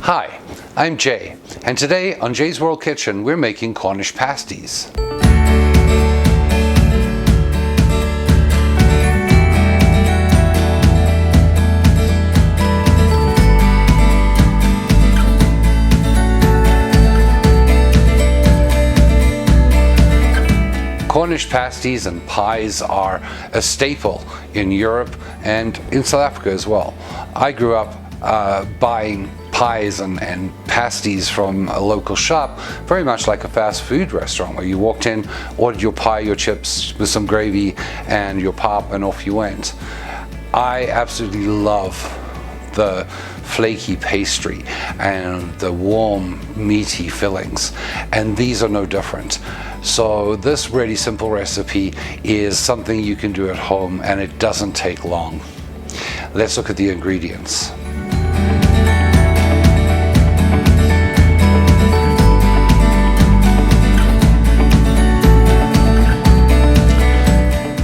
Hi, I'm Jay, and today on Jay's World Kitchen we're making Cornish pasties. Cornish pasties and pies are a staple in Europe and in South Africa as well. I grew up buying pies and pasties from a local shop, very much like a fast food restaurant where you walked in, ordered your pie, your chips with some gravy and your pop, and off you went. I absolutely love the flaky pastry and the warm meaty fillings, and these are no different. So this really simple recipe is something you can do at home and it doesn't take long. Let's look at the ingredients.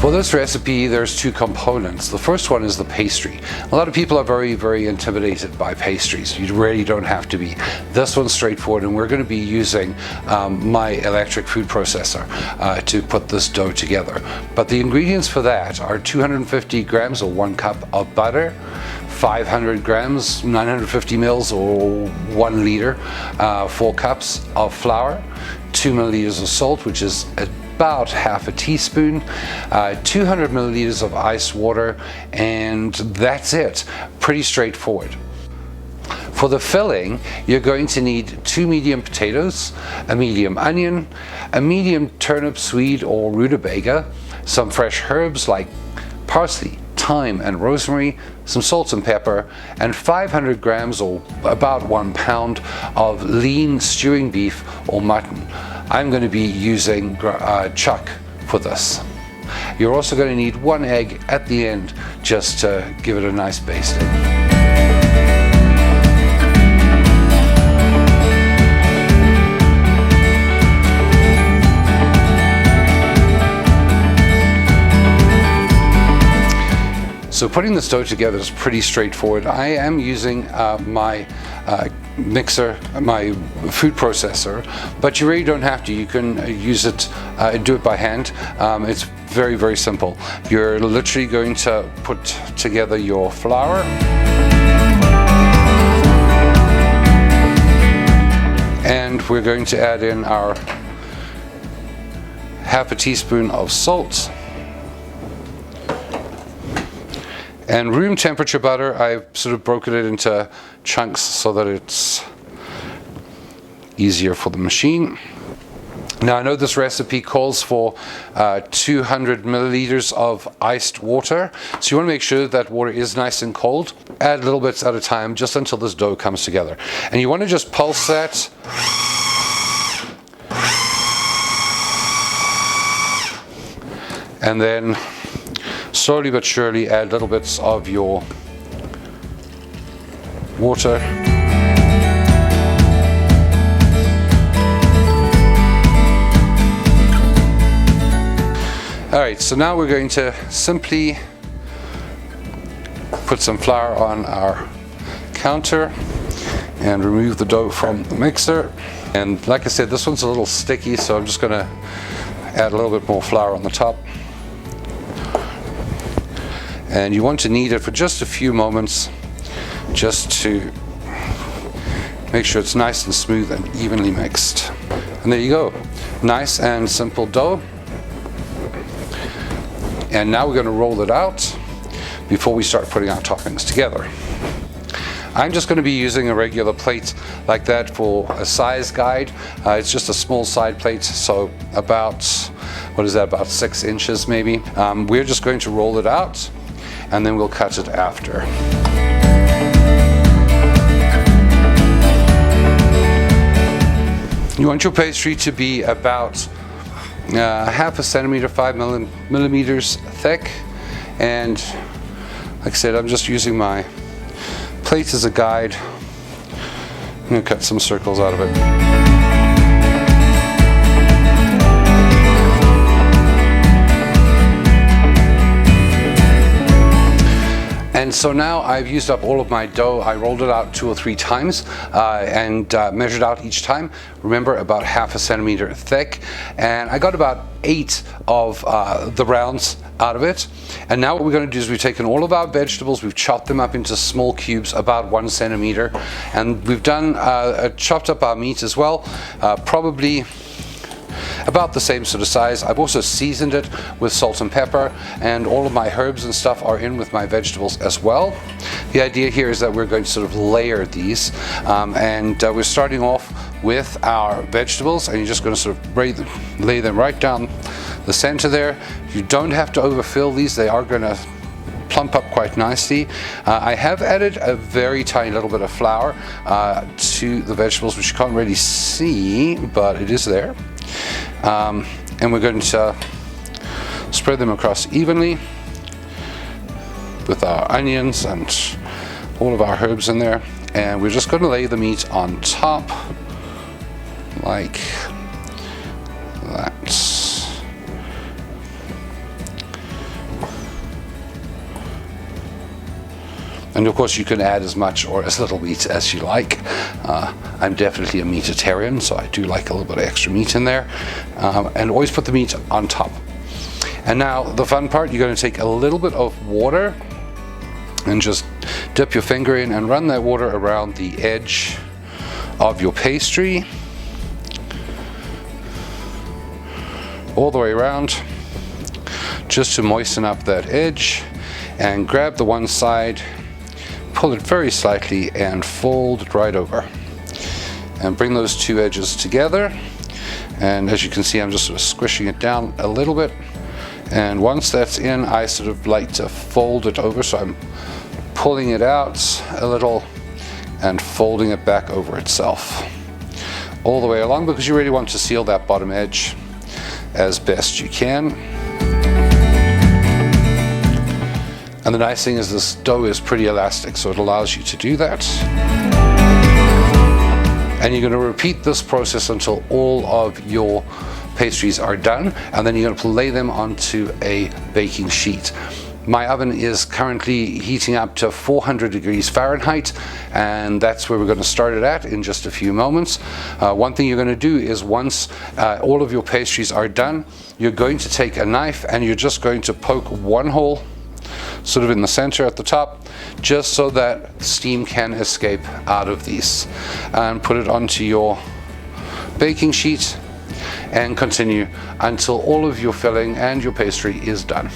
For this recipe, there's two components. The first one is the pastry. A lot of people are very intimidated by pastries. You really don't have to be. This one's straightforward, and we're going to be using my electric food processor to put this dough together. But the ingredients for that are 250 grams or 1 cup of butter, 500 grams, 950 mils or 1 liter, 4 cups of flour, 2 milliliters of salt, which is about half a teaspoon, 200 milliliters of ice water, and that's it. Pretty straightforward. For the filling, you're going to need 2 medium potatoes, a medium onion, a medium turnip, swede or rutabaga, some fresh herbs like parsley, thyme and rosemary, some salt and pepper, and 500 grams or about 1 pound of lean stewing beef or mutton. I'm going to be using chuck for this. You're also going to need 1 egg at the end just to give it a nice basting. So putting this dough together is pretty straightforward. I am using my mixer, my food processor, but you really don't have to. You can use it, do it by hand. It's very simple. You're literally going to put together your flour, and we're going to add in our half a teaspoon of salt. And room temperature butter, I've sort of broken it into chunks so that it's easier for the machine. Now I know this recipe calls for 200 milliliters of iced water, so you want to make sure that water is nice and cold. Add little bits at a time just until this dough comes together. And you want to just pulse that. And then slowly but surely add little bits of your water. Alright, so now we're going to simply put some flour on our counter and remove the dough from the mixer. And like I said, this one's a little sticky, so I'm just going to add a little bit more flour on the top. And you want to knead it for just a few moments just to make sure it's nice and smooth and evenly mixed. And there you go, nice and simple dough. And now we're going to roll it out before we start putting our toppings together. I'm just going to be using a regular plate like that for a size guide. It's just a small side plate, so about, what is that, about 6 inches maybe. We're just going to roll it out, and then we'll cut it after. You want your pastry to be about half a centimeter, 5 millimeters thick, and like I said, I'm just using my plate as a guide. I'm going to cut some circles out of it. And so now I've used up all of my dough. I rolled it out 2 or 3 times and measured out each time. Remember, about half a centimeter thick. And I got about 8 of the rounds out of it. And now what we're going to do is we've taken all of our vegetables, we've chopped them up into small cubes about 1 centimeter, and we've done chopped up our meat as well, probably about the same sort of size. I've also seasoned it with salt and pepper, and all of my herbs and stuff are in with my vegetables as well. The idea here is that we're going to sort of layer these, and we're starting off with our vegetables, and you're just going to sort of lay them right down the center there. You don't have to overfill these, they are going to plump up quite nicely. I have added a very tiny little bit of flour to the vegetables, which you can't really see, but it is there. And we're going to spread them across evenly with our onions and all of our herbs in there, and we're just going to lay the meat on top like that. And of course you can add as much or as little meat as you like. I'm definitely a meatitarian, so I do like a little bit of extra meat in there. And always put the meat on top. And now the fun part, you're going to take a little bit of water and just dip your finger in and run that water around the edge of your pastry, all the way around, just to moisten up that edge, and grab the one side, pull it very slightly and fold it right over, and bring those 2 edges together. And as you can see, I'm just sort of squishing it down a little bit, and once that's in, I sort of like to fold it over, so I'm pulling it out a little and folding it back over itself all the way along, because you really want to seal that bottom edge as best you can. And the nice thing is this dough is pretty elastic, so it allows you to do that. And you're going to repeat this process until all of your pastries are done, and then you're going to lay them onto a baking sheet. My oven is currently heating up to 400 degrees Fahrenheit, and that's where we're going to start it at in just a few moments. One thing you're going to do is, once all of your pastries are done, you're going to take a knife and you're just going to poke one hole sort of in the center at the top, just so that steam can escape out of these, and put it onto your baking sheet and continue until all of your filling and your pastry is done.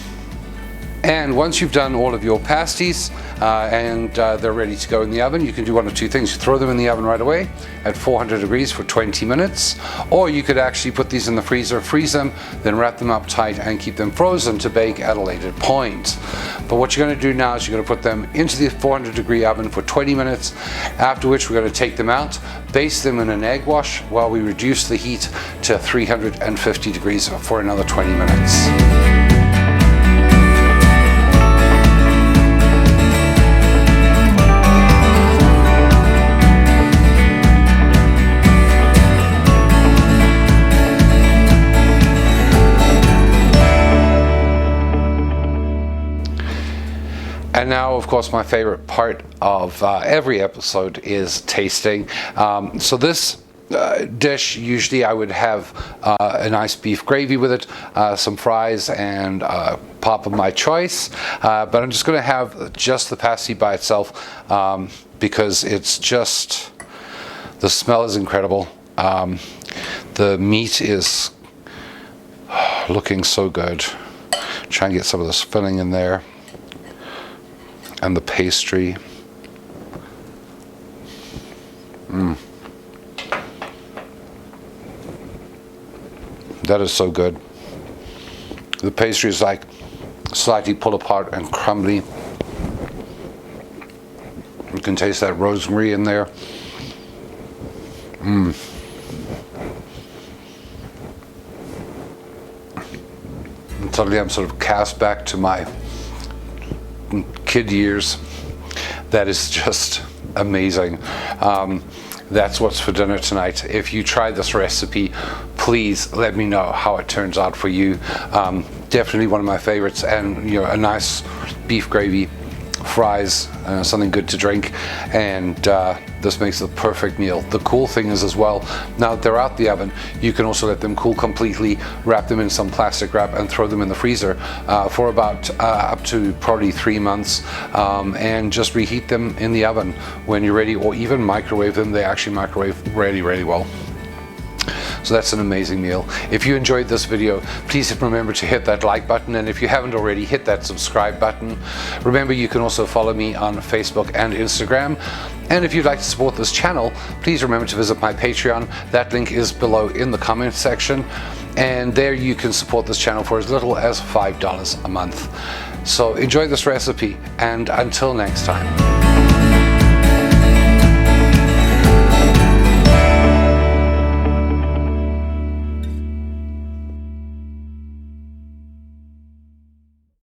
And once you've done all of your pasties and they're ready to go in the oven, you can do one of 2 things. You throw them in the oven right away at 400 degrees for 20 minutes, or you could actually put these in the freezer, freeze them, then wrap them up tight and keep them frozen to bake at a later point. But what you're going to do now is you're going to put them into the 400 degree oven for 20 minutes, after which we're going to take them out, baste them in an egg wash while we reduce the heat to 350 degrees for another 20 minutes. And now, of course, my favorite part of every episode is tasting. So this dish, usually I would have a nice beef gravy with it, some fries, and pop of my choice. But I'm just going to have just the pasty by itself, because it's just, the smell is incredible. The meat is looking so good. Try and get some of this filling in there. And the pastry. That is so good. The pastry is like slightly pulled apart and crumbly. You can taste that rosemary in there. And suddenly I'm sort of cast back to my kid years. That is just amazing. That's what's for dinner tonight. If you try this recipe, please let me know how it turns out for you. Definitely one of my favorites, and a nice beef gravy fries, something good to drink, and this makes the perfect meal. The cool thing is as well, now that they're out the oven, you can also let them cool completely, wrap them in some plastic wrap and throw them in the freezer for about up to probably 3 months, and just reheat them in the oven when you're ready, or even microwave them. They actually microwave really well. So that's an amazing meal. If you enjoyed this video, please remember to hit that like button, and if you haven't already, hit that subscribe button. Remember, you can also follow me on Facebook and Instagram. And if you'd like to support this channel, please remember to visit my Patreon. That link is below in the comment section, and there you can support this channel for as little as $5 a month. So enjoy this recipe, and until next time.